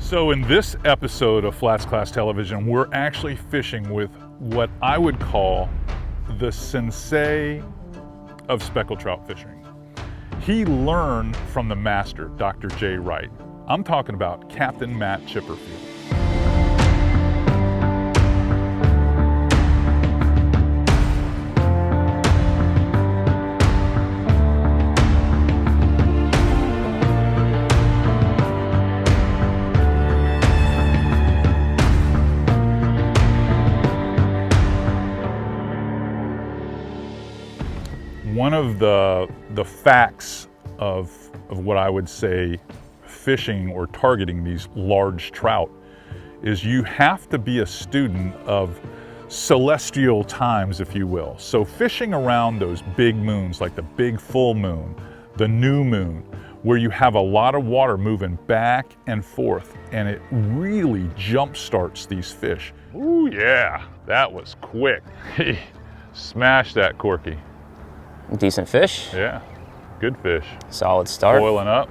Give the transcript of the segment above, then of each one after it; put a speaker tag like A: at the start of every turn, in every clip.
A: So in this episode of Flats Class Television, we're actually fishing with what I would call the sensei of speckled trout fishing. He learned from the master, Dr. J. Wright. I'm talking about Captain Matt Chipperfield. One of the facts of what I would say fishing or targeting these large trout is you have to be a student of celestial times, if you will. So fishing around those big moons, like the big full moon, the new moon, where you have a lot of water moving back and forth, and it really jump starts these fish. Ooh, yeah, that was quick. Smash that corky.
B: Decent fish.
A: Yeah, good fish.
B: Solid start.
A: Boiling up.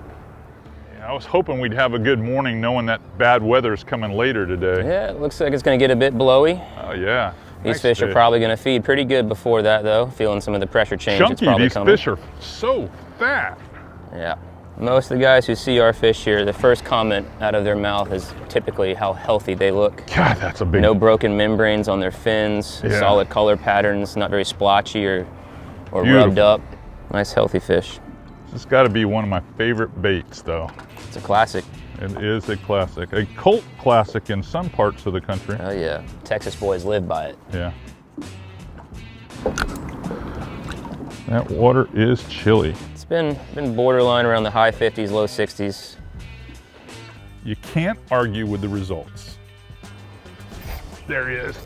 A: Yeah, I was hoping we'd have a good morning knowing that bad weather's coming later today.
B: Yeah, it looks like it's going to get a bit blowy.
A: Oh yeah.
B: These fish are probably going to feed pretty good before that though, feeling some of the pressure change.
A: Chunky,
B: it's probably
A: these
B: coming.
A: fish are so fat.
B: Yeah. Most of the guys who see our fish here, the first comment out of their mouth is typically how healthy they look.
A: God, that's a big...
B: No broken membranes on their fins,
A: Yeah.
B: Solid color patterns, not very splotchy or
A: Beautiful.
B: rubbed up. Nice healthy fish.
A: This has got to be one of my favorite baits though.
B: It's a classic.
A: It is a classic. A cult classic in some parts of the country.
B: Oh yeah. Texas boys live by it.
A: Yeah. That water is chilly.
B: It's been borderline around the high 50s, low 60s.
A: You can't argue with the results. There he is.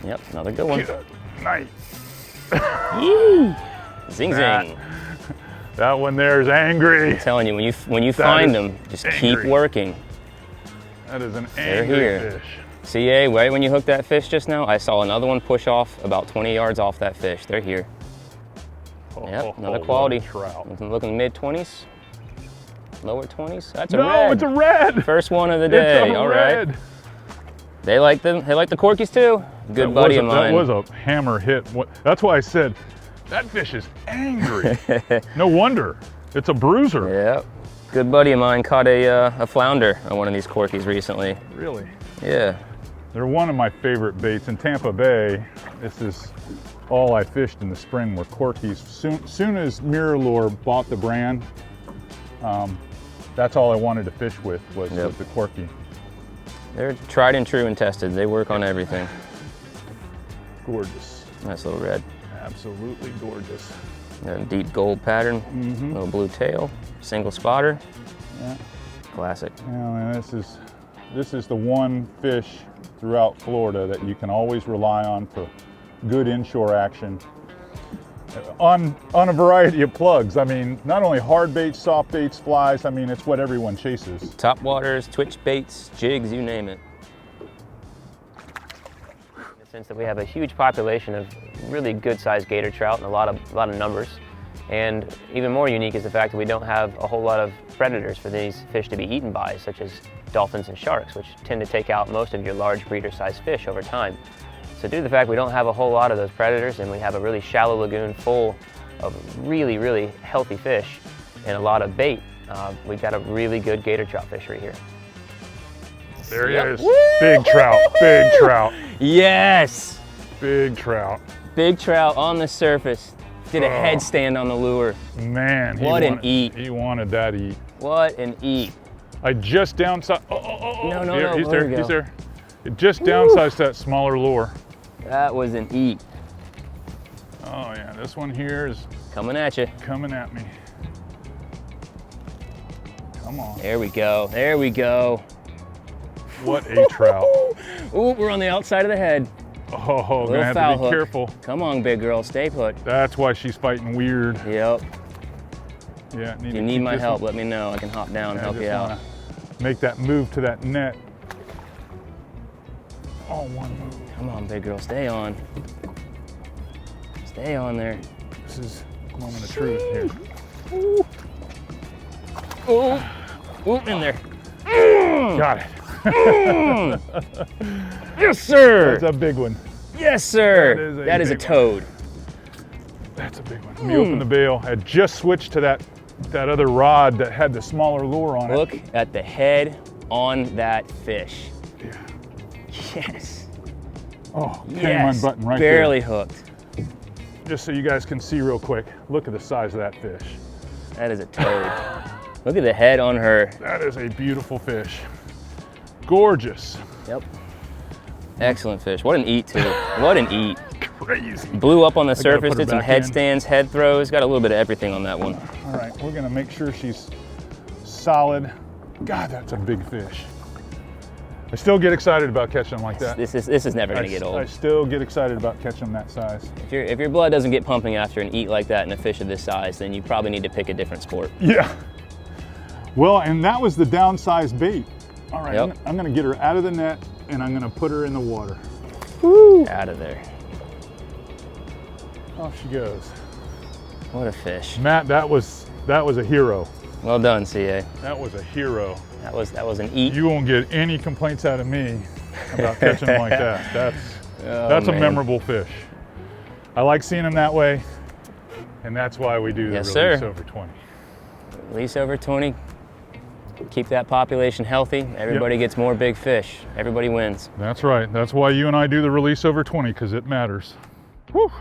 B: Yep, another good one.
A: Nice.
B: Yee! Zing zing.
A: That one there is angry.
B: I'm telling you, when you find them, just keep
A: angry.
B: working.
A: That is an
B: They're
A: angry
B: here.
A: fish.
B: CA, right when you hooked that fish just now, I saw another one push off about 20 yards off that fish. They're here. Yep, another quality.
A: Trout.
B: Looking mid-20s, lower 20s. That's a
A: No,
B: red.
A: it's a red.
B: First one of the day.
A: It's a
B: All
A: red.
B: right. They like them. They like the corkies too. Good buddy of mine.
A: That was a hammer hit. That's why I said that fish is angry. No wonder. It's a bruiser.
B: Yep. Good buddy of mine caught a flounder on one of these corkies recently.
A: Really?
B: Yeah.
A: They're one of my favorite baits in Tampa Bay. This is all I fished in the spring were corkies. Soon as Mirrolure bought the brand, that's all I wanted to fish with was the corky.
B: They're tried and true and tested. They work on everything.
A: Gorgeous.
B: Nice little red.
A: Absolutely gorgeous.
B: Got a deep gold pattern, little blue tail, single spotter.
A: Yeah.
B: Classic.
A: Yeah, man, this is the one fish throughout Florida that you can always rely on for good inshore action on a variety of plugs. I mean, not only hard baits, soft baits, flies, I mean, it's what everyone chases.
B: Top waters, twitch baits, jigs, you name it. In the sense that we have a huge population of really good-sized gator trout and a lot of numbers. And even more unique is the fact that we don't have a whole lot of predators for these fish to be eaten by, such as dolphins and sharks, which tend to take out most of your large breeder-sized fish over time. So due to the fact we don't have a whole lot of those predators and we have a really shallow lagoon full of really, really healthy fish and a lot of bait, we've got a really good gator trout fishery here.
A: There he is. Big trout, big trout.
B: Yes!
A: Big trout.
B: Big trout on the surface. Did a headstand on the lure.
A: Man,
B: What an eat.
A: He wanted that eat.
B: What an eat.
A: I just downsized.
B: No,
A: He's
B: there
A: there,
B: we
A: he's
B: go.
A: there. It just downsized that smaller lure.
B: That was an eat.
A: Oh yeah, this one here is
B: Coming at you.
A: coming at me. Come on.
B: There we go. There we go.
A: What a trout.
B: Ooh, we're on the outside of the head.
A: Oh, gonna have
B: foul
A: to be
B: hook.
A: careful.
B: Come on, big girl, stay put.
A: That's why she's fighting weird.
B: Yep.
A: Yeah.
B: If you need my help, let me know. I can hop down and help you out.
A: Make that move to that net. Oh, one move.
B: Come on, big girl, stay on. Stay on there.
A: This is a moment of truth here.
B: Ooh. Ooh, in there.
A: Got it.
B: Yes, sir.
A: That's a big one.
B: Yes, sir. That is a toad.
A: That's a big one. Let me open the bail. I had just switched to that other rod that had the smaller lure on it.
B: Look at the head on that fish.
A: Yeah.
B: Yes.
A: Oh,
B: Yes.
A: button right
B: Barely
A: there.
B: hooked.
A: Just so you guys can see real quick, look at the size of that fish.
B: That is a toad. Look at the head on her.
A: That is a beautiful fish. Gorgeous.
B: Yep. Excellent fish. What an eat, too. What an eat.
A: Crazy.
B: Blew up on the
A: gotta
B: surface,
A: put her
B: did some
A: back in.
B: headstands, head throws. Got a little bit of everything on that one.
A: All right, we're gonna make sure she's solid. God, that's a big fish. I still get excited about catching them like that.
B: This is never going to get
A: I
B: old.
A: still get excited about catching them that size.
B: If your blood doesn't get pumping after an eat like that and a fish of this size, then you probably need to pick a different sport.
A: Yeah. Well, and that was the downsized bait. All right,
B: Yep.
A: I'm gonna get her out of the net and I'm gonna put her in the water.
B: Woo! Out of there.
A: Off she goes.
B: What a fish.
A: Matt, that was a hero.
B: Well done, CA.
A: That was a hero.
B: That was an eat.
A: You won't get any complaints out of me about catching them like that. That's a
B: man.
A: memorable fish. I like seeing them that way, and that's why we do the
B: Yes,
A: release
B: sir.
A: over 20.
B: Release over 20. Keep that population healthy. Everybody gets more big fish. Everybody wins.
A: That's right. That's why you and I do the release over 20, because it matters. Whew.